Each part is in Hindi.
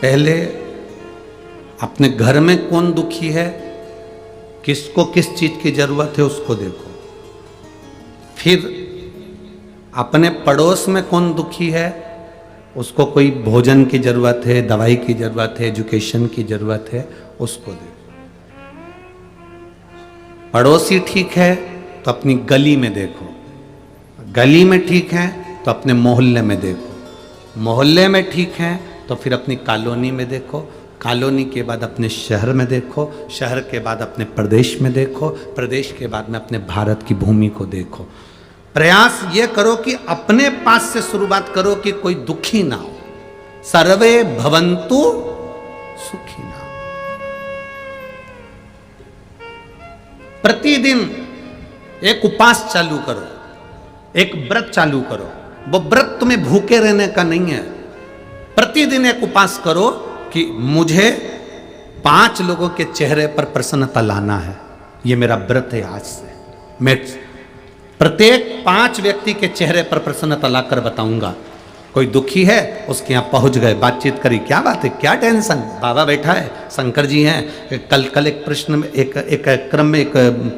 पहले अपने घर में कौन दुखी है, किसको किस चीज की जरूरत है उसको देखो। फिर अपने पड़ोस में कौन दुखी है, उसको कोई भोजन की जरूरत है, दवाई की जरूरत है, एजुकेशन की जरूरत है, उसको देखो। पड़ोसी ठीक है तो अपनी गली में देखो, गली में ठीक है तो अपने मोहल्ले में देखो, मोहल्ले में ठीक है तो फिर अपनी कॉलोनी में देखो, कॉलोनी के बाद अपने शहर में देखो, शहर के बाद अपने प्रदेश में देखो, प्रदेश के बाद में अपने भारत की भूमि को देखो। प्रयास ये करो कि अपने पास से शुरुआत करो कि कोई दुखी ना हो। सर्वे भवन्तु सुखी ना हो। प्रतिदिन एक उपास चालू करो, एक व्रत चालू करो। वो व्रत तुम्हें भूखे रहने का नहीं है। प्रतिदिन एक उपास करो कि मुझे 5 लोगों के चेहरे पर प्रसन्नता लाना है। ये मेरा व्रत है। आज से मैं प्रत्येक 5 व्यक्ति के चेहरे पर प्रसन्नता लाकर बताऊंगा। कोई दुखी है, उसके यहाँ पहुंच गए, बातचीत करी, क्या बात है, क्या टेंशन, बाबा बैठा है, शंकर जी हैं। कल एक प्रश्न में एक क्रम में एक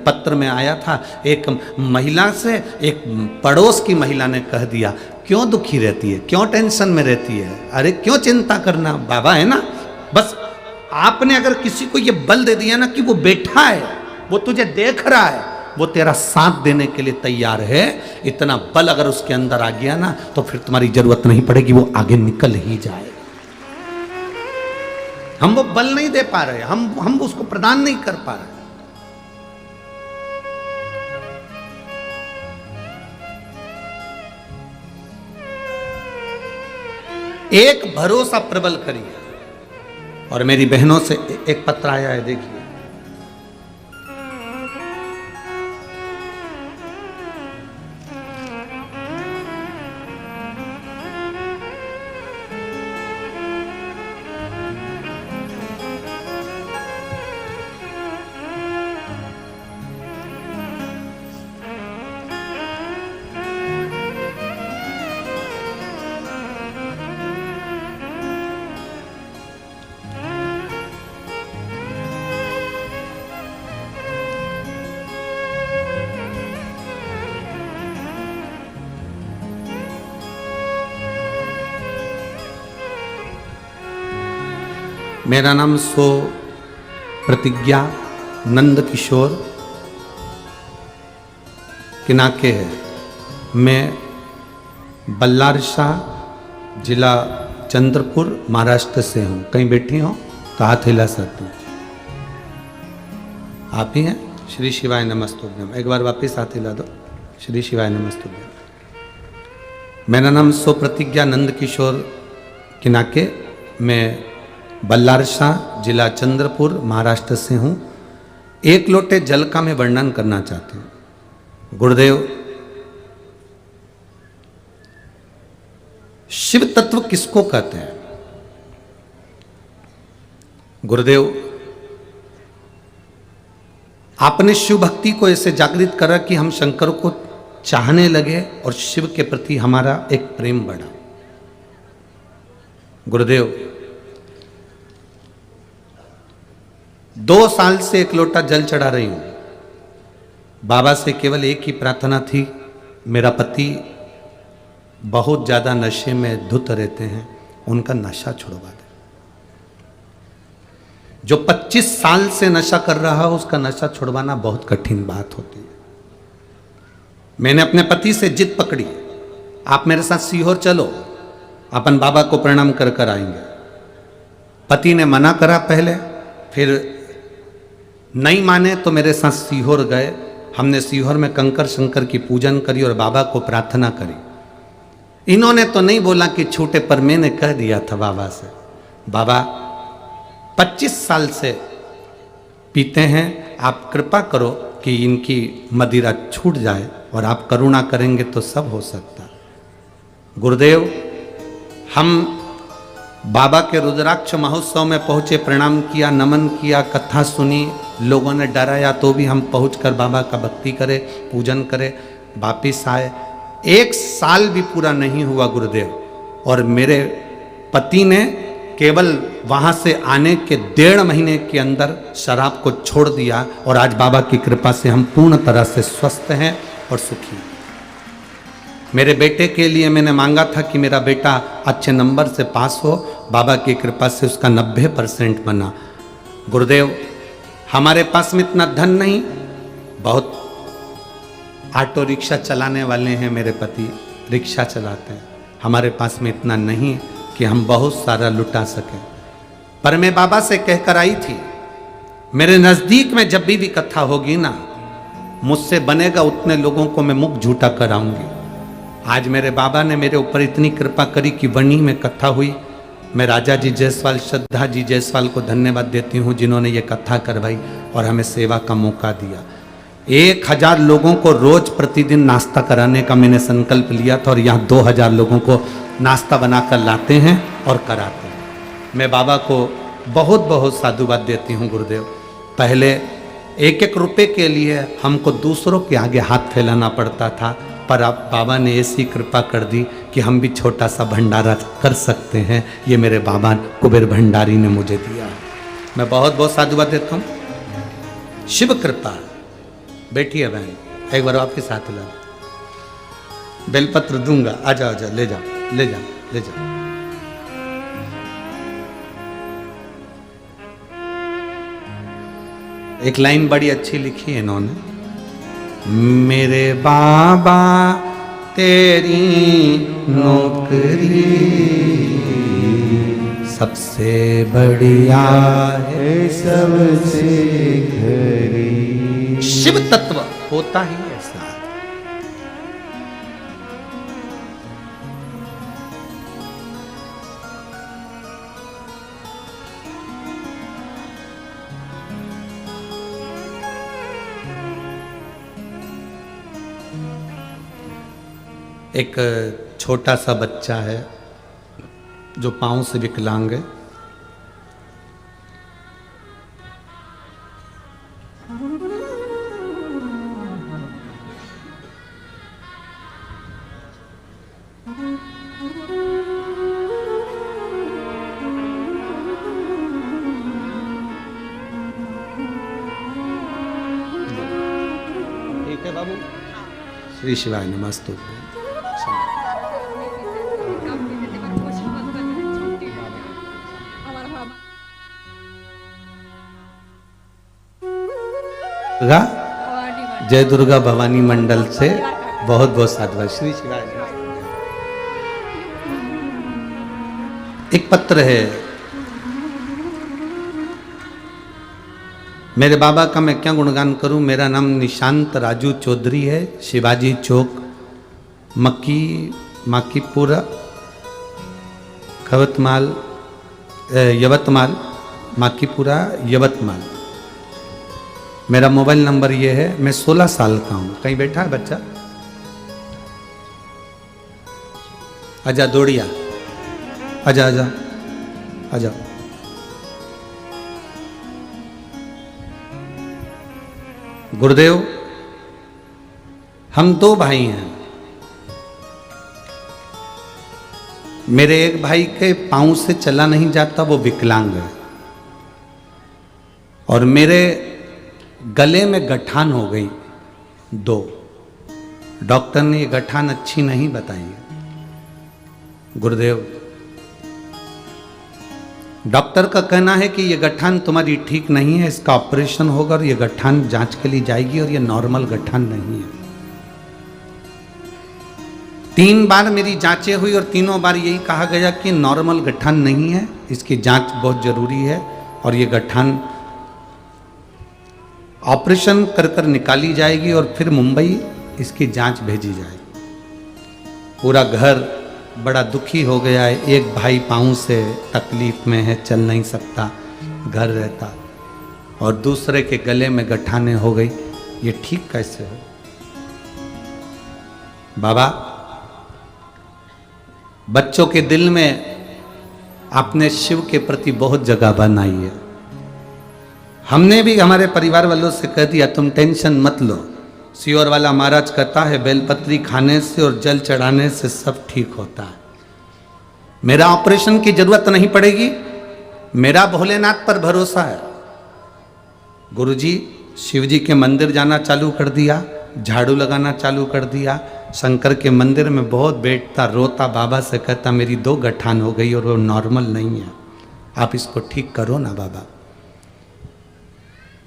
पत्र में आया था, एक महिला से एक पड़ोस की महिला ने कह दिया, क्यों दुखी रहती है, क्यों टेंशन में रहती है, अरे क्यों चिंता करना, बाबा है ना। बस आपने अगर किसी को ये बल दे दिया ना कि वो बैठा है, वो तुझे देख रहा है, वो तेरा साथ देने के लिए तैयार है, इतना बल अगर उसके अंदर आ गया ना तो फिर तुम्हारी जरूरत नहीं पड़ेगी, वो आगे निकल ही जाएगा। हम वो बल नहीं दे पा रहे, हम उसको प्रदान नहीं कर पा रहे। एक भरोसा प्रबल करिए। और मेरी बहनों से एक पत्र आया है, देखिए। मेरा नाम सो प्रतिज्ञा नंद किशोर किनाके है। मैं बल्लारशाह जिला चंद्रपुर महाराष्ट्र से हूँ। कहीं बैठी हो तो हाथ हिला सकती हूँ। आप ही हैं? श्री शिवाय नमस्तुभ्यम। एक बार वापस हाथ हिला दो। श्री शिवाय नमस्तुभ्यम। मेरा नाम सो प्रतिज्ञा नंद किशोर किनाके, मैं बल्लारशाह जिला चंद्रपुर महाराष्ट्र से हूँ। एक लोटे जल का मैं वर्णन करना चाहती हूँ। गुरुदेव, शिव तत्व किसको कहते हैं? गुरुदेव, आपने शिव भक्ति को ऐसे जागृत करा कि हम शंकर को चाहने लगे और शिव के प्रति हमारा एक प्रेम बढ़ा। गुरुदेव, 2 साल से एक लोटा जल चढ़ा रही हूं। बाबा से केवल एक ही प्रार्थना थी, मेरा पति बहुत ज्यादा नशे में धुत रहते हैं, उनका नशा छुड़वा दे। जो 25 साल से नशा कर रहा हो उसका नशा छुड़वाना बहुत कठिन बात होती है। मैंने अपने पति से जिद पकड़ी, आप मेरे साथ सीहोर चलो, अपन बाबा को प्रणाम कर कर आएंगे। पति ने मना करा पहले, फिर नहीं माने तो मेरे साथ सीहोर गए। हमने सीहोर में कंकर शंकर की पूजन करी और बाबा को प्रार्थना करी। इन्होंने तो नहीं बोला कि छूटे, पर मैंने कह दिया था बाबा से, बाबा 25 साल से पीते हैं, आप कृपा करो कि इनकी मदिरा छूट जाए, और आप करुणा करेंगे तो सब हो सकता। गुरुदेव, हम बाबा के रुद्राक्ष महोत्सव में पहुंचे, प्रणाम किया, नमन किया, कथा सुनी, लोगों ने डराया तो भी हम पहुंचकर बाबा का भक्ति करे, पूजन करे, वापिस आए। 1 साल भी पूरा नहीं हुआ गुरुदेव, और मेरे पति ने केवल वहां से आने के 1.5 महीने के अंदर शराब को छोड़ दिया और आज बाबा की कृपा से हम पूर्ण तरह से स्वस्थ हैं और सुखी हैं। मेरे बेटे के लिए मैंने मांगा था कि मेरा बेटा अच्छे नंबर से पास हो, बाबा की कृपा से उसका 90% बना। गुरुदेव, हमारे पास में इतना धन नहीं, बहुत ऑटो रिक्शा चलाने वाले हैं मेरे पति, रिक्शा चलाते हैं, हमारे पास में इतना नहीं कि हम बहुत सारा लुटा सकें। पर मैं बाबा से कहकर आई थी, मेरे नज़दीक में जब भी कथा होगी ना, मुझसे बनेगा उतने लोगों को मैं मुख झूठा कराऊंगी। आज मेरे बाबा ने मेरे ऊपर इतनी कृपा करी कि वनी में कथा हुई। मैं राजा जी जायसवाल, श्रद्धा जी जायसवाल को धन्यवाद देती हूँ जिन्होंने ये कथा करवाई और हमें सेवा का मौका दिया। 1000 लोगों को रोज प्रतिदिन नाश्ता कराने का मैंने संकल्प लिया था और यहाँ 2000 लोगों को नाश्ता बनाकर लाते हैं और कराते हैं। मैं बाबा को बहुत बहुत साधुवाद देती हूँ गुरुदेव। पहले 1-1 रुपए के लिए हमको दूसरों के आगे हाथ फैलाना पड़ता था, पर अब बाबा ने ऐसी कृपा कर दी कि हम भी छोटा सा भंडारा कर सकते हैं। ये मेरे बाबा कुबेर भंडारी ने मुझे दिया। मैं बहुत बहुत साधुवाद देता हूँ। शिव कृपा। बैठिए बहन, एक बार आपके साथ ला, बेलपत्र दूंगा, आ जाओ, जा ले जाओ, ले जाओ, ले जाओ। एक लाइन बड़ी अच्छी लिखी है इन्होंने, मेरे बाबा तेरी नौकरी सबसे बढ़िया है सबसे खरी। शिव तत्व होता ही ऐसा। एक छोटा सा बच्चा है जो पांव से विकलांग है। ठीक है बाबू, श्री शिवाय नमस्तु। जय दुर्गा भवानी मंडल से बहुत बहुत साधुवाद। श्री शिवाय। एक पत्र है मेरे बाबा का, मैं क्या गुणगान करूं। मेरा नाम निशांत राजू चौधरी है, शिवाजी चौक, माकीपुरा, खवतमाल, यवतमाल, माकीपुरा, यवतमाल। मेरा मोबाइल नंबर ये है। मैं 16 साल का हूँ। कहीं बैठा है बच्चा? आजा दौड़िया, आजा आजा आजा। गुरुदेव, हम 2 भाई हैं। मेरे एक भाई के पांव से चला नहीं जाता, वो विकलांग है, और मेरे गले में गठान हो गई 2। डॉक्टर ने ये गठान अच्छी नहीं बताई है। गुरुदेव, डॉक्टर का कहना है कि ये गठान तुम्हारी ठीक नहीं है, इसका ऑपरेशन होगा और ये गठान जांच के लिए जाएगी और ये नॉर्मल गठान नहीं है। 3 बार मेरी जांचें हुई और तीनों बार यही कहा गया कि नॉर्मल गठान नहीं है, इसकी जांच बहुत जरूरी है और ये गठान ऑपरेशन कर कर निकाली जाएगी और फिर मुंबई इसकी जांच भेजी जाएगी। पूरा घर बड़ा दुखी हो गया है। एक भाई पाँव से तकलीफ में है, चल नहीं सकता, घर रहता, और दूसरे के गले में गठाने हो गई। ये ठीक कैसे हो? बाबा, बच्चों के दिल में आपने शिव के प्रति बहुत जगह बनाई है। हमने भी हमारे परिवार वालों से कह दिया तुम टेंशन मत लो, सियोर वाला महाराज कहता है बेलपत्री खाने से और जल चढ़ाने से सब ठीक होता है। मेरा ऑपरेशन की जरूरत नहीं पड़ेगी, मेरा भोलेनाथ पर भरोसा है। गुरुजी शिव जी के मंदिर जाना चालू कर दिया, झाड़ू लगाना चालू कर दिया, शंकर के मंदिर में बहुत बैठता, रोता, बाबा से कहता मेरी 2 गठान हो गई और वो नॉर्मल नहीं है, आप इसको ठीक करो ना बाबा।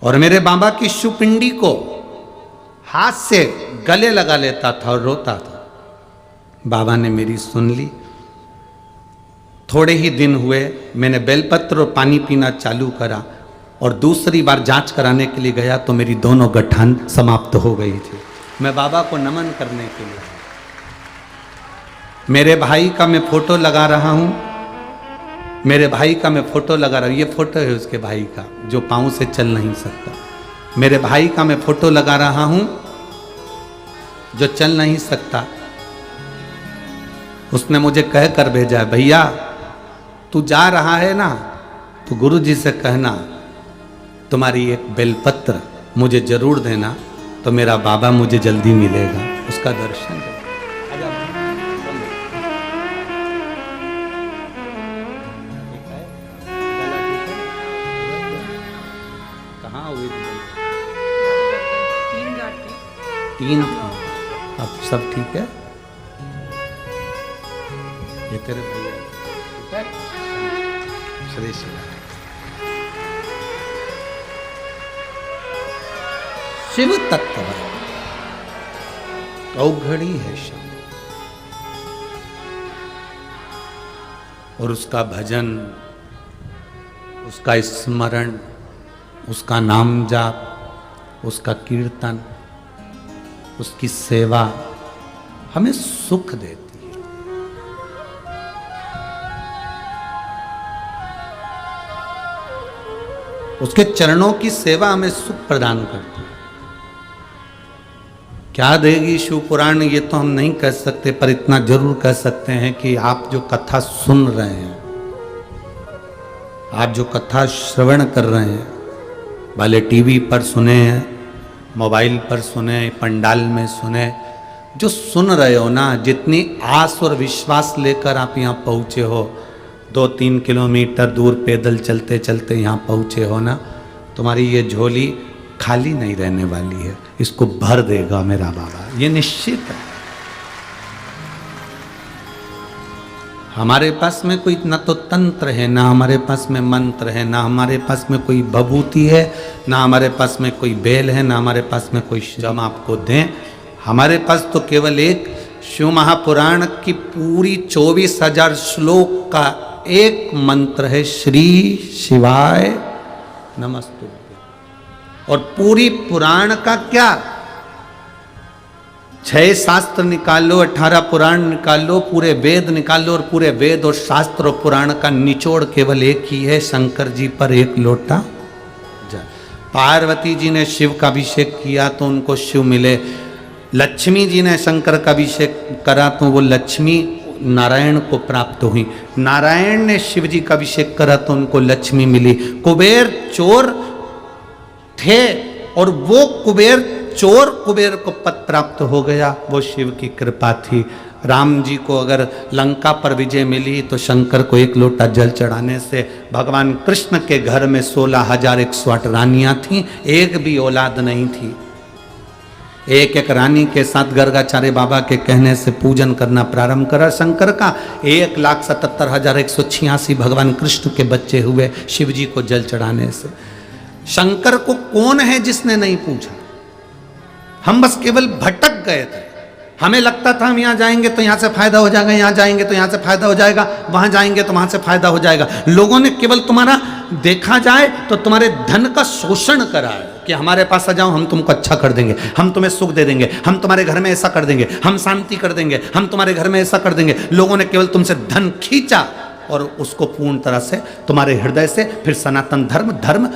और मेरे बाबा की शुपिंडी को हाथ से गले लगा लेता था और रोता था। बाबा ने मेरी सुन ली। थोड़े ही दिन हुए, मैंने बेलपत्र और पानी पीना चालू करा और दूसरी बार जांच कराने के लिए गया तो मेरी दोनों गठान समाप्त हो गई थी। मैं बाबा को नमन करने के लिए, मेरे भाई का मैं फोटो लगा रहा हूं, मेरे भाई का मैं फोटो लगा रहा हूं, ये फोटो है उसके भाई का जो पांव से चल नहीं सकता। मेरे भाई का मैं फोटो लगा रहा हूं जो चल नहीं सकता। उसने मुझे कह कर भेजा, भैया तू जा रहा है ना तो गुरु जी से कहना तुम्हारी एक बेलपत्र मुझे जरूर देना, तो मेरा बाबा मुझे जल्दी मिलेगा, उसका दर्शन करें। कहाँ हुई थी? 3 अब सब ठीक है? ये तेरे भैया ठीक है? श्री श्री शिव तत्व अवघड़ी है शब्द, और उसका भजन, उसका स्मरण, उसका नाम जाप, उसका कीर्तन, उसकी सेवा हमें सुख देती है। उसके चरणों की सेवा हमें सुख प्रदान करती है। क्या देगी शिव पुराण ये तो हम नहीं कह सकते, पर इतना जरूर कह सकते हैं कि आप जो कथा सुन रहे हैं, आप जो कथा श्रवण कर रहे हैं, भले टीवी पर सुने हैं, मोबाइल पर सुने, पंडाल में सुने, जो सुन रहे हो ना, जितनी आस और विश्वास लेकर आप यहाँ पहुँचे हो, 2-3 किलोमीटर दूर पैदल चलते चलते यहाँ पहुँचे हो ना, तुम्हारी ये झोली खाली नहीं रहने वाली है, इसको भर देगा मेरा बाबा, ये निश्चित है। हमारे पास में कोई ना तो तंत्र है, ना हमारे पास में मंत्र है, ना हमारे पास में कोई भभूति है, ना हमारे पास में कोई बेल है, ना हमारे पास में कोई जम आपको दें। हमारे पास तो केवल एक शिव महापुराण की पूरी 24,000 श्लोक का एक मंत्र है, श्री शिवाय नमस्तुभ्यं। और पूरी पुराण का क्या, 6 शास्त्र निकाल लो, 18 पुराण निकाल लो, पूरे वेद निकाल लो, और पूरे वेद और शास्त्र और पुराण का निचोड़ केवल एक ही है, शंकर जी पर एक लोटा जल। पार्वती जी ने शिव का अभिषेक किया तो उनको शिव मिले, लक्ष्मी जी ने शंकर का अभिषेक करा तो वो लक्ष्मी नारायण को प्राप्त हुई, नारायण ने शिव जी का अभिषेक करा तो उनको लक्ष्मी मिली। कुबेर चोर थे और वो कुबेर चोर कुबेर को पद प्राप्त हो गया, वो शिव की कृपा थी। राम जी को अगर लंका पर विजय मिली तो शंकर को एक लोटा जल चढ़ाने से। भगवान कृष्ण के घर में 16,108 रानियां थीं, एक भी औलाद नहीं थी। एक एक रानी के साथ गर्गाचार्य बाबा के कहने से पूजन करना प्रारंभ करा शंकर का। 1,77,186 भगवान कृष्ण के बच्चे हुए शिव जी को जल चढ़ाने से। शंकर को कौन है जिसने नहीं पूछा? हम बस केवल भटक गए थे। हमें लगता था हम यहाँ जाएंगे तो यहाँ से फायदा हो जाएगा, यहाँ जाएंगे तो यहाँ से फायदा हो जाएगा, वहाँ जाएंगे तो वहाँ से फायदा हो जाएगा। लोगों ने केवल तुम्हारा देखा जाए तो तुम्हारे धन का शोषण करा है कि हमारे पास आ जाओ, हम तुमको अच्छा कर देंगे, हम तुम्हें सुख दे देंगे, हम तुम्हारे घर में ऐसा कर देंगे, हम शांति कर देंगे, हम तुम्हारे घर में ऐसा कर देंगे। लोगों ने केवल तुमसे धन खींचा और उसको पूर्ण तरह से तुम्हारे हृदय से फिर सनातन धर्म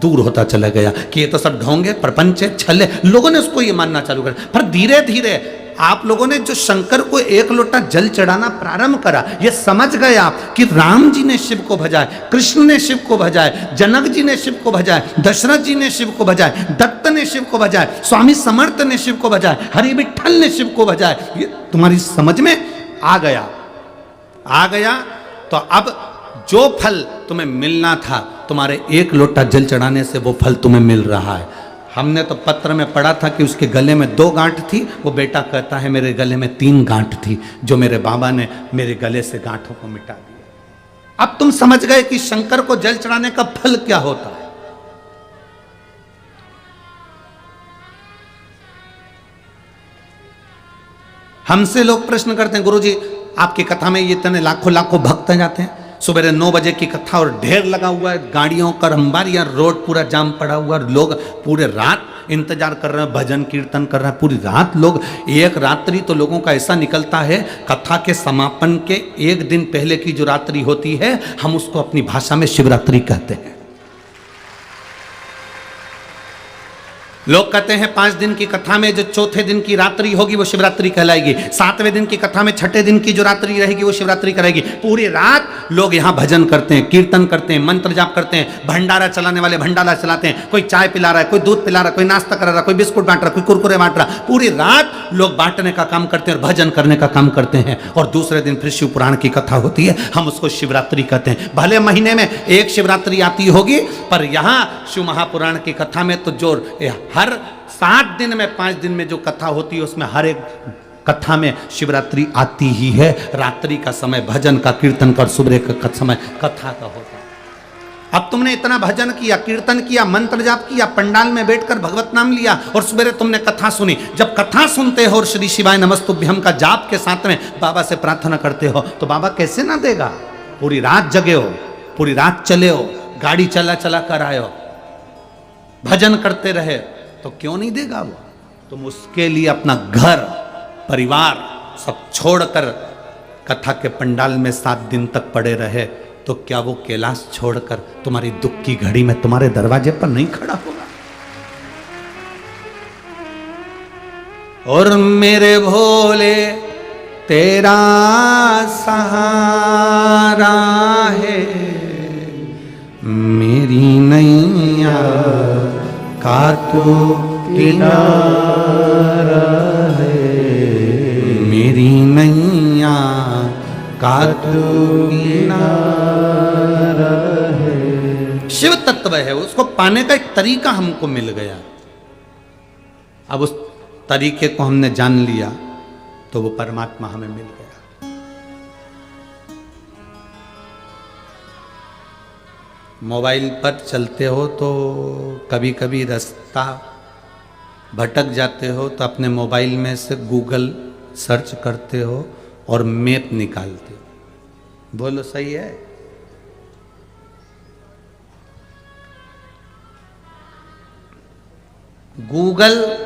दूर होता चला गया कि ये तो सब ढोंगे, प्रपंच है, छल है। लोगों ने उसको ये मानना चालू कर, पर धीरे धीरे आप लोगों ने जो शंकर को एक लोटा जल चढ़ाना प्रारंभ करा, ये समझ गए आप कि राम जी ने शिव को भजाए, कृष्ण ने शिव को भजाए, जनक जी ने शिव को भजाए, दशरथ जी ने शिव को भजाए, दत्त ने शिव को भजाए, स्वामी समर्थ ने शिव को भजाए, हरि विठल ने शिव को भजाए। ये तुम्हारी समझ में आ गया। तो अब जो फल तुम्हें मिलना था, तुम्हारे एक लोटा जल चढ़ाने से वो फल तुम्हें मिल रहा है। हमने तो पत्र में पढ़ा था कि उसके गले में 2 गांठ थी, वो बेटा कहता है मेरे गले में 3 गांठ थी, जो मेरे बाबा ने मेरे गले से गांठों को मिटा दिया। अब तुम समझ गए कि शंकर को जल चढ़ाने का फल क्या होता है। हमसे लोग प्रश्न करते हैं, गुरुजी आपकी कथा में ये इतने लाखों लाखों भक्त जाते हैं, सुबह 9 बजे की कथा और ढेर लगा हुआ है, गाड़ियों का अंबारिया रोड पूरा जाम पड़ा हुआ है, लोग पूरे रात इंतजार कर रहे हैं, भजन कीर्तन कर रहे हैं पूरी रात लोग। एक रात्रि तो लोगों का ऐसा निकलता है, कथा के समापन के 1 दिन पहले की जो रात्रि होती है, हम उसको अपनी भाषा में शिवरात्रि कहते हैं। लोग कहते हैं 5 दिन की कथा में जो चौथे दिन की रात्रि होगी वो शिवरात्रि कहलाएगी, 7वें दिन की कथा में 6ठे दिन की जो रात्रि रहेगी वो शिवरात्रि कहलाएगी। पूरी रात लोग यहाँ भजन करते हैं, कीर्तन करते हैं, मंत्र जाप करते हैं, भंडारा चलाने वाले भंडारा चलाते हैं, कोई चाय पिला रहा है, कोई दूध पिला रहा है, कोई नाश्ता कर रहा है, कोई बिस्कुट बांट रहा है, कोई कुरकुरे बांट रहा है। पूरी रात लोग बांटने का काम करते हैं और भजन करने का काम करते हैं, और दूसरे दिन फिर शिव पुराण की कथा होती है, हम उसको शिवरात्रि कहते हैं। भले महीने में एक शिवरात्रि आती होगी, पर यहाँ शिव महापुराण की कथा में तो जो हर 7 दिन में 5 दिन में जो कथा होती है उसमें हर एक कथा में शिवरात्रि आती ही है। रात्रि का समय भजन का, कीर्तन का, सुबह का समय कथा का होता है। अब तुमने इतना भजन किया, कीर्तन किया, मंत्र जाप किया, पंडाल में बैठकर भगवत नाम लिया और सुबह तुमने कथा सुनी। जब कथा सुनते हो और श्री शिवाय नमस्तुभ्यम का जाप के साथ में बाबा से प्रार्थना करते हो, तो बाबा कैसे ना देगा। पूरी रात जगे हो, पूरी रात चले हो, गाड़ी चला चला कर आए हो, भजन करते रहे, तो क्यों नहीं देगा वो। तुम उसके लिए अपना घर परिवार सब छोड़कर कथा के पंडाल में 7 दिन तक पड़े रहे, तो क्या वो कैलाश छोड़कर तुम्हारी दुख की घड़ी में तुम्हारे दरवाजे पर नहीं खड़ा होगा। और मेरे भोले तेरा सहारा है, मेरी नैया का तो किनारा है, मेरी नैया का तो किनारा है। शिव तत्व है, उसको पाने का एक तरीका हमको मिल गया। अब उस तरीके को हमने जान लिया तो वो परमात्मा हमें मिल गया। मोबाइल पर चलते हो तो कभी कभी रास्ता भटक जाते हो, तो अपने मोबाइल में से गूगल सर्च करते हो और मैप निकालते हो। बोलो सही है। गूगल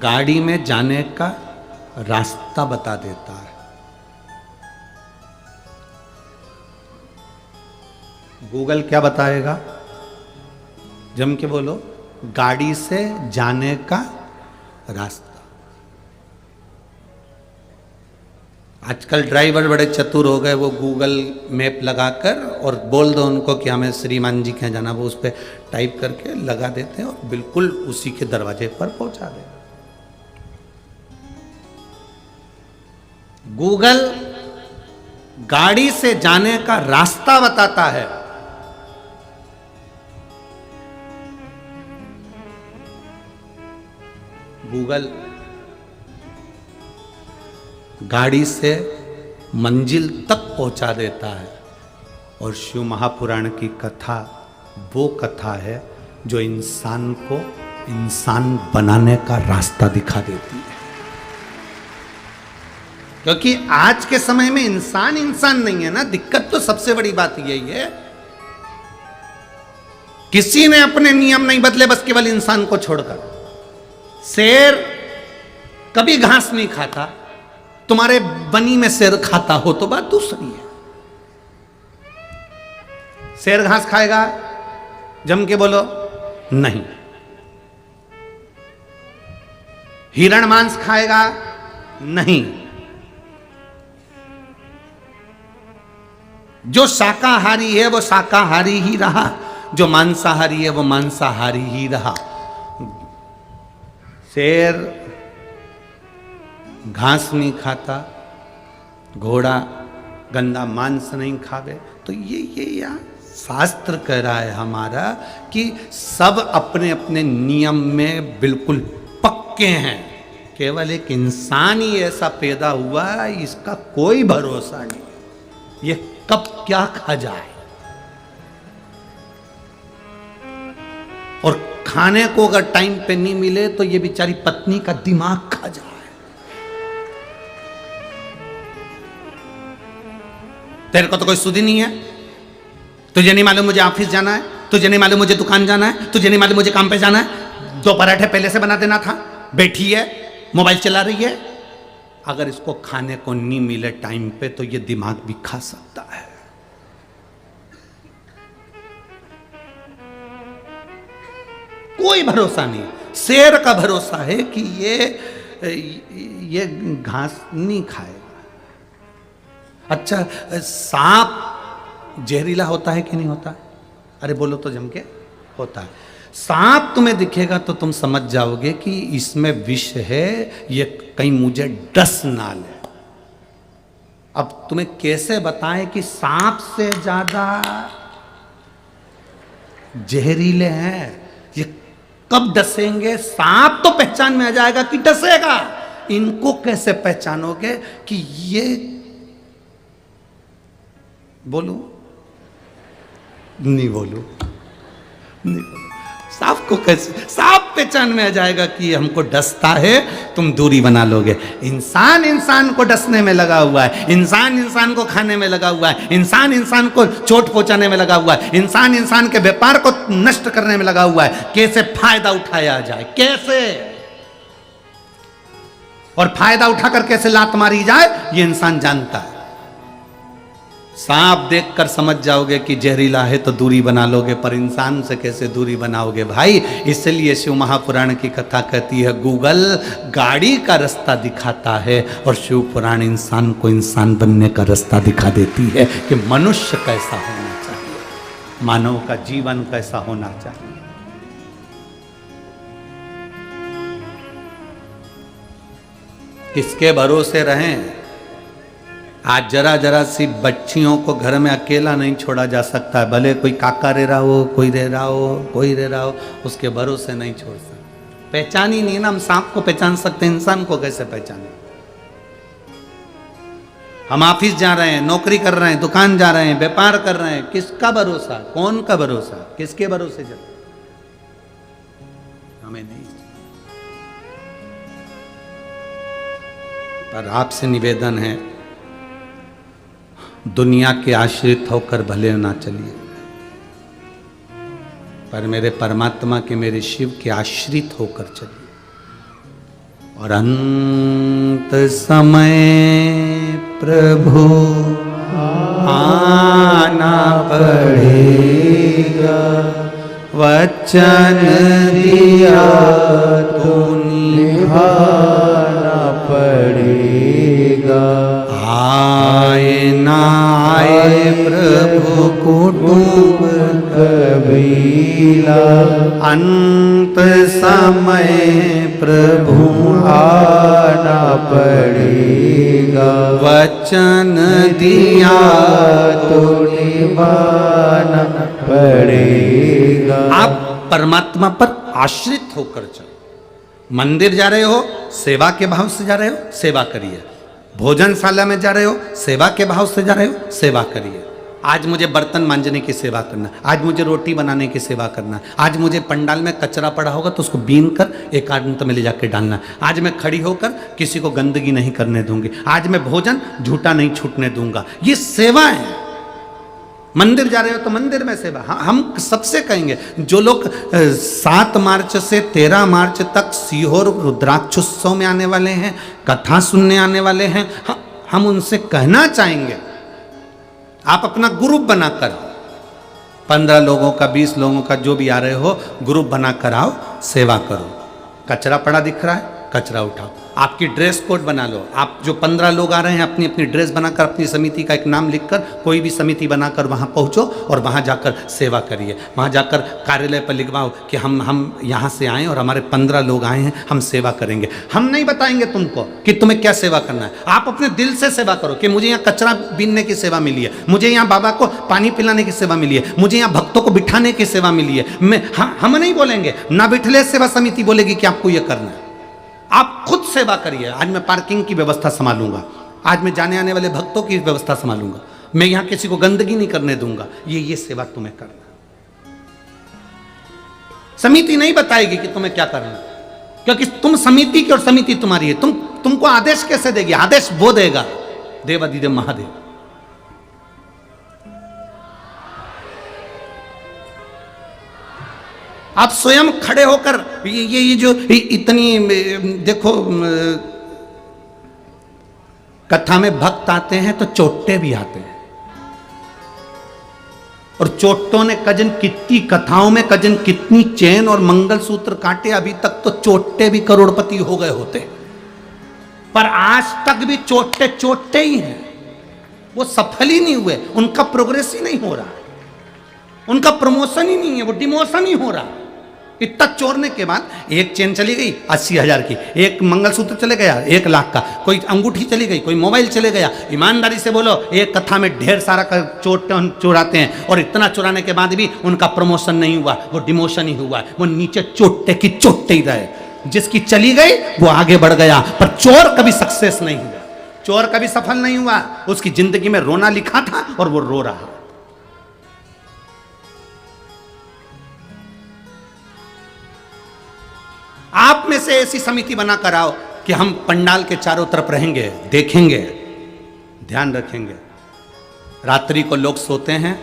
गाड़ी में जाने का रास्ता बता देता है। गूगल क्या बताएगा? जम के बोलो, गाड़ी से जाने का रास्ता। आजकल ड्राइवर बड़े चतुर हो गए, वो गूगल मैप लगाकर और बोल दो उनको कि हमें श्रीमान जी के यहाँ जाना, वो उस पर टाइप करके लगा देते हैं और बिल्कुल उसी के दरवाजे पर पहुंचा देते। गूगल गाड़ी से जाने का रास्ता बताता है। गूगल गाड़ी से मंजिल तक पहुंचा देता है। और शिव महापुराण की कथा वो कथा है जो इंसान को इंसान बनाने का रास्ता दिखा देती है। क्योंकि आज के समय में इंसान इंसान नहीं है ना, दिक्कत तो सबसे बड़ी बात यही है। किसी ने अपने नियम नहीं बदले, बस केवल इंसान को छोड़कर। शेर कभी घास नहीं खाता, तुम्हारे बनी में शेर खाता हो तो बात दूसरी है। शेर घास खाएगा? जम के बोलो नहीं। हिरण मांस खाएगा? नहीं। जो शाकाहारी है वो शाकाहारी ही रहा, जो मांसाहारी है वो मांसाहारी ही रहा। शेर घास नहीं खाता, घोड़ा गंदा मांस नहीं खावे। तो ये या शास्त्र कह रहा है हमारा कि सब अपने अपने नियम में बिल्कुल पक्के हैं। केवल एक इंसान ही ऐसा पैदा हुआ है, इसका कोई भरोसा नहीं, ये कब क्या खा जाए। और खाने को अगर टाइम पे नहीं मिले तो ये बेचारी पत्नी का दिमाग खा जाए। तेरे को तो कोई सुध ही नहीं है, तुझे नहीं मालूम मुझे ऑफिस जाना है, तुझे नहीं मालूम मुझे दुकान जाना है, तुझे नहीं मालूम मुझे काम पे जाना है, 2 पराठे पहले से बना देना था, बैठी है मोबाइल चला रही है। अगर इसको खाने को नहीं मिले टाइम पे तो ये दिमाग भी खा सकता है। कोई भरोसा नहीं। शेर का भरोसा है कि ये घास नहीं खाएगा। अच्छा, सांप जहरीला होता है कि नहीं होता? अरे बोलो तो जम के, होता है। सांप तुम्हें दिखेगा तो तुम समझ जाओगे कि इसमें विष है, ये कहीं मुझे डस ना ले। अब तुम्हें कैसे बताएं कि सांप से ज्यादा जहरीले हैं, ये कब डसेंगे? सांप तो पहचान में आ जाएगा कि डसेगा, इनको कैसे पहचानोगे कि ये, बोलूं नहीं बोलूं नहीं बोलूं? सांप को कैसे, सांप पहचान में आ जाएगा कि हमको डसता है, तुम दूरी बना लोगे। इंसान इंसान को डसने में लगा हुआ है, इंसान इंसान को खाने में लगा हुआ है, इंसान इंसान को चोट पहुंचाने में लगा हुआ है, इंसान इंसान के व्यापार को नष्ट करने में लगा हुआ है। कैसे फायदा उठाया जाए, कैसे, और फायदा उठाकर कैसे लात मारी जाए, ये इंसान जानता है। सांप देखकर समझ जाओगे कि जहरीला है तो दूरी बना लोगे, पर इंसान से कैसे दूरी बनाओगे भाई? इसलिए शिव महापुराण की कथा कहती है, गूगल गाड़ी का रास्ता दिखाता है और शिव पुराण इंसान को इंसान बनने का रास्ता दिखा देती है कि मनुष्य कैसा होना चाहिए, मानव का जीवन कैसा होना चाहिए। किसके भरोसे रहें? आज जरा जरा सी बच्चियों को घर में अकेला नहीं छोड़ा जा सकता है, भले कोई काका रह रहा हो, कोई रह रहा हो, कोई रह रहा हो, उसके भरोसे नहीं छोड़ सकते। पहचान ही नहीं ना, हम सांप को पहचान सकते, इंसान को कैसे पहचाने? हम ऑफिस जा रहे हैं, नौकरी कर रहे हैं, दुकान जा रहे हैं, व्यापार कर रहे हैं, किसका भरोसा, कौन का भरोसा, किसके भरोसे चल? हमें नहीं। पर आपसे निवेदन है, दुनिया के आश्रित होकर भले ना चलिए, पर मेरे परमात्मा के, मेरे शिव के आश्रित होकर चलिए। और अंत समय प्रभु आना पड़ेगा, वचन दिया तो निभाना पड़ेगा। आए ना आए प्रभु कुटुंब कबीला, अंत समय प्रभु आना पड़ेगा, वचन दिया तो निभाना पड़ेगा। आप परमात्मा पर आश्रित होकर चलो। मंदिर जा रहे हो, सेवा के भाव से जा रहे हो, सेवा करिए। भोजनशाला में जा रहे हो, सेवा के भाव से जा रहे हो, सेवा करिए। आज मुझे बर्तन मांजने की सेवा करना, आज मुझे रोटी बनाने की सेवा करना, आज मुझे पंडाल में कचरा पड़ा होगा तो उसको बीन कर एकांत में ले जाकर डालना, आज मैं खड़ी होकर किसी को गंदगी नहीं करने दूंगी, आज मैं भोजन झूठा नहीं छूटने दूंगा। ये सेवा है। मंदिर जा रहे हो तो मंदिर में सेवा। हम सबसे कहेंगे, जो लोग 7 मार्च से 13 मार्च तक सीहोर रुद्राक्षोत्सव में आने वाले हैं, कथा सुनने आने वाले हैं, हम उनसे कहना चाहेंगे, आप अपना ग्रुप बनाकर 15 लोगों का, 20 लोगों का, जो भी आ रहे हो, ग्रुप बनाकर आओ, सेवा करो। कचरा पड़ा दिख रहा है, कचरा उठाओ। आपकी ड्रेस कोड बना लो। आप जो 15 लोग आ रहे हैं अपनी अपनी ड्रेस बनाकर अपनी समिति का एक नाम लिखकर कोई भी समिति बनाकर वहाँ पहुँचो और वहाँ जाकर सेवा करिए। वहाँ जाकर कार्यालय पर लिखवाओ कि हम यहाँ से आए और हमारे 15 लोग आए हैं, हम सेवा करेंगे। हम नहीं बताएंगे तुमको कि तुम्हें क्या सेवा करना है, आप अपने दिल से सेवा करो कि मुझे यहाँ कचरा बीनने की सेवा मिली है, मुझे यहाँ बाबा को पानी पिलाने की सेवा मिली है, मुझे यहाँ भक्तों को बिठाने की सेवा मिली है। हम नहीं बोलेंगे, ना बिठले सेवा समिति बोलेगी कि आपको ये करना है। आप खुद सेवा करिए। आज मैं पार्किंग की व्यवस्था संभालूंगा, आज मैं जाने आने वाले भक्तों की व्यवस्था संभालूंगा, मैं यहां किसी को गंदगी नहीं करने दूंगा। ये सेवा तुम्हें करना। समिति नहीं बताएगी कि तुम्हें क्या करना, क्योंकि तुम समिति की और समिति तुम्हारी है। तुमको आदेश कैसे देगी? आदेश वो देगा, देवाधिदेव महादेव। आप स्वयं खड़े होकर ये जो इतनी देखो, कथा में भक्त आते हैं तो चोट्टे भी आते हैं, और चोट्टों ने कजन कितनी कथाओं में कजन कितनी चैन और मंगलसूत्र काटे। अभी तक तो चोट्टे भी करोड़पति हो गए होते, पर आज तक भी चोट्टे चोट्टे ही हैं। वो सफल ही नहीं हुए, उनका प्रोग्रेस ही नहीं हो रहा, उनका प्रमोशन ही नहीं है, वो डिमोशन ही हो रहा। इतना चोरने के बाद एक चेन चली गई 80,000 की, एक मंगलसूत्र चले गया 1 लाख का, कोई अंगूठी चली गई, कोई मोबाइल चले गया। ईमानदारी से बोलो, एक कथा में ढेर सारा चोराते हैं, और इतना चुराने के बाद भी उनका प्रमोशन नहीं हुआ, वो डिमोशन ही हुआ, वो नीचे चोट्टे की चोट्टे ही रहे। जिसकी चली गई वो आगे बढ़ गया, पर चोर कभी सक्सेस नहीं हुआ, चोर कभी सफल नहीं हुआ। उसकी जिंदगी में रोना लिखा था और वो रो रहा। आप में से ऐसी समिति बनाकर आओ कि हम पंडाल के चारों तरफ रहेंगे, देखेंगे, ध्यान रखेंगे। रात्रि को लोग सोते हैं,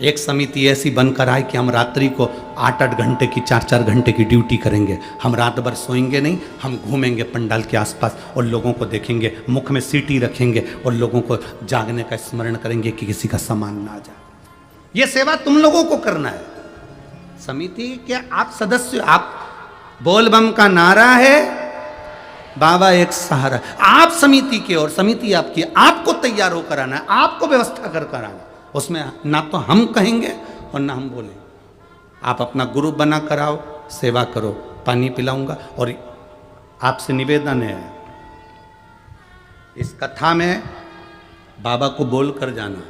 एक समिति ऐसी बनकर आए कि हम रात्रि को 8-8 घंटे की 4-4 घंटे की ड्यूटी करेंगे। हम रात भर सोएंगे नहीं, हम घूमेंगे पंडाल के आसपास और लोगों को देखेंगे, मुख में सीटी रखेंगे और लोगों को जागने का स्मरण करेंगे कि किसी का सामान ना आ जाए। ये सेवा तुम लोगों को करना है। समिति के आप सदस्य, आप बोल बम का नारा है, बाबा एक सहारा। आप समिति के और समिति आपकी, आपको तैयार होकर आना है, आपको व्यवस्था कर कर आना। उसमें ना तो हम कहेंगे और ना हम बोलेंगे। आप अपना ग्रुप बना कर आओ, सेवा करो, पानी पिलाऊंगा। और आपसे निवेदन है, इस कथा में बाबा को बोल कर जाना,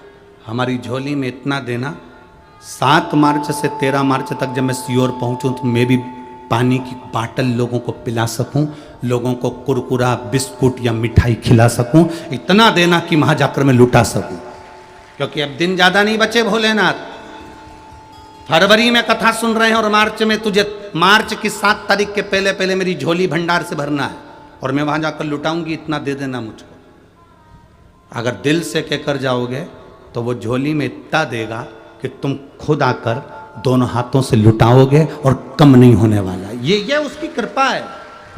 हमारी झोली में इतना देना। 7 मार्च से 13 मार्च तक जब मैं सीहोर पहुंचूं तो मैं भी पानी की बाटल लोगों को पिला सकूं, लोगों को कुरकुरा, बिस्कुट या मिठाई खिला सकूं। इतना देना कि वहां जाकर मैं लुटा सकूं, क्योंकि अब दिन ज्यादा नहीं बचे भोलेनाथ। फरवरी में कथा सुन रहे हैं और मार्च में तुझे, मार्च की 7 तारीख के पहले पहले मेरी झोली भंडार से भरना है और मैं वहां जाकर लुटाऊंगी। इतना दे देना मुझको। अगर दिल से कहकर जाओगे तो वो झोली में इतना देगा कि तुम खुद आकर दोनों हाथों से लुटाओगे और कम नहीं होने वाला। ये उसकी कृपा है,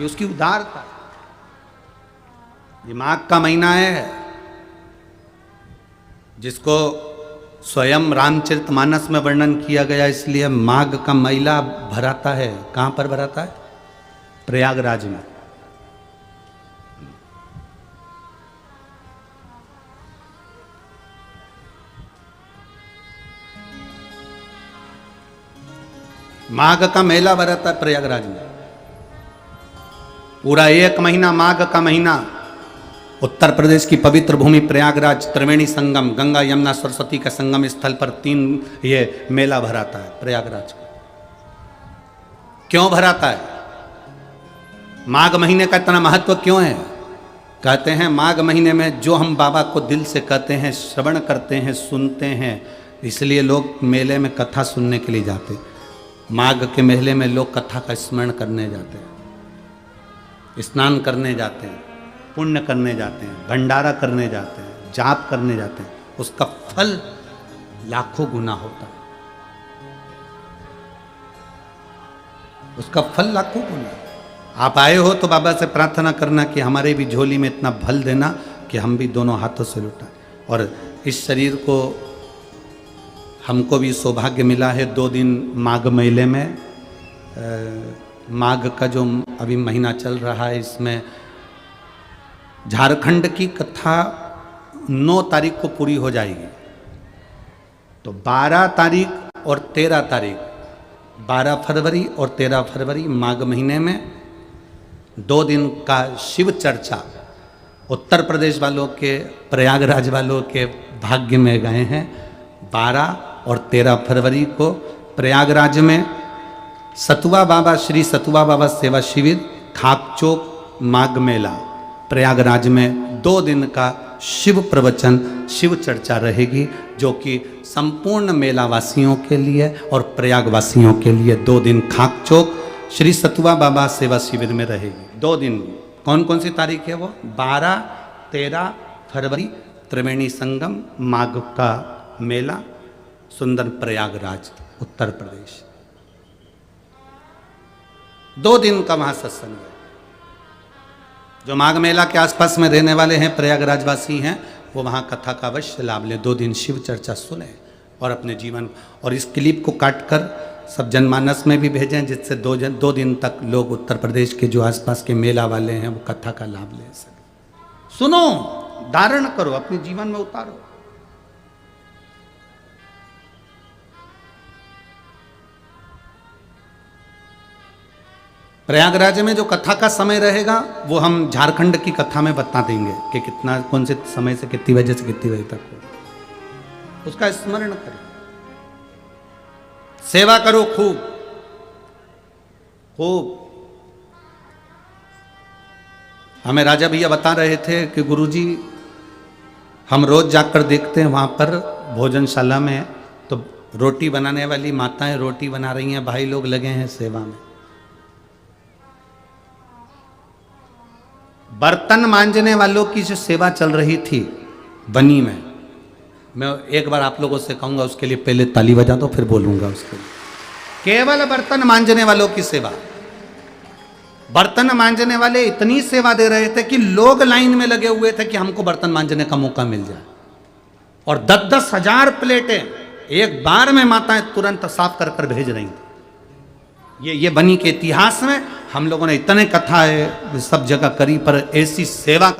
ये उसकी उदारता। ये माघ का महीना है, जिसको स्वयं रामचरितमानस में वर्णन किया गया, इसलिए माघ का मेला भराता है। कहां पर भराता है? प्रयागराज में। माघ का मेला भराता है प्रयागराज में। पूरा 1 महीना, माघ का महीना, उत्तर प्रदेश की पवित्र भूमि प्रयागराज, त्रिवेणी संगम, गंगा यमुना सरस्वती का संगम स्थल पर 3 ये मेला भराता है प्रयागराज का। क्यों भराता है? माघ महीने का इतना महत्व क्यों है? कहते हैं माघ महीने में जो हम बाबा को दिल से कहते हैं, श्रवण करते हैं, सुनते हैं, इसलिए लोग मेले में कथा सुनने के लिए जाते हैं। माघ के मेले में लोग कथा का स्मरण करने जाते हैं, स्नान करने जाते हैं, पुण्य करने जाते हैं, भंडारा करने जाते हैं, जाप करने जाते हैं। उसका फल लाखों गुना होता है, उसका फल लाखों गुना। आप आए हो तो बाबा से प्रार्थना करना कि हमारे भी झोली में इतना फल देना कि हम भी दोनों हाथों से लुटाएं। और इस शरीर को हमको भी सौभाग्य मिला है 2 दिन माघ मेले में माघ का जो अभी महीना चल रहा है, इसमें झारखंड की कथा 9 तारीख को पूरी हो जाएगी। तो 12 तारीख और 13 तारीख, 12 फरवरी और 13 फरवरी माघ महीने में 2 दिन का शिव चर्चा उत्तर प्रदेश वालों के, प्रयागराज वालों के भाग्य में गए हैं। 12 और 13 फरवरी को प्रयागराज में सतुआ बाबा, श्री सतुआ बाबा सेवा शिविर, खाकचौक माघ मेला, प्रयागराज में 2 दिन का शिव प्रवचन, शिव चर्चा रहेगी, जो कि संपूर्ण मेला वासियों के लिए और प्रयागवासियों के लिए 2 दिन खाकचौक श्री सतुआ बाबा सेवा शिविर में रहेगी। 2 दिन कौन कौन सी तारीख है वो? 12, 13 फरवरी त्रिवेणी संगम, माघ का मेला, सुंदर प्रयागराज उत्तर प्रदेश। 2 दिन का वहां सत्संग है। जो माघ मेला के आसपास में रहने वाले हैं, प्रयागराजवासी हैं, वो वहाँ कथा का अवश्य लाभ लें। 2 दिन शिव चर्चा सुने और अपने जीवन, और इस क्लिप को काटकर सब जनमानस में भी भेजें, जिससे 2 दिन तक लोग उत्तर प्रदेश के जो आसपास के मेला वाले हैं वो कथा का लाभ ले सकें। सुनो, धारण करो, अपने जीवन में उतारो। प्रयागराज में जो कथा का समय रहेगा वो हम झारखंड की कथा में बता देंगे कि कितना, कौन से समय से कितनी बजे से कितनी बजे तक हो। उसका स्मरण करो, सेवा करो खूब खूब। हमें राजा भैया बता रहे थे कि गुरुजी, हम रोज जाकर देखते हैं वहां पर भोजनशाला में, तो रोटी बनाने वाली माताएं रोटी बना रही हैं, भाई लोग लगे हैं सेवा में। बर्तन मांजने वालों की जो सेवा चल रही थी बनी में, मैं एक बार आप लोगों से कहूंगा, उसके लिए पहले ताली बजा दो, फिर बोलूंगा उसके लिए। केवल बर्तन मांजने वालों की सेवा। बर्तन मांजने वाले इतनी सेवा दे रहे थे कि लोग लाइन में लगे हुए थे कि हमको बर्तन मांजने का मौका मिल जाए। और 10-10 हजार प्लेटें एक बार में माताएं तुरंत साफ कर कर भेज रही थी। ये बनी के इतिहास में हम लोगों ने इतने कथा है सब जगह करी, पर ऐसी सेवा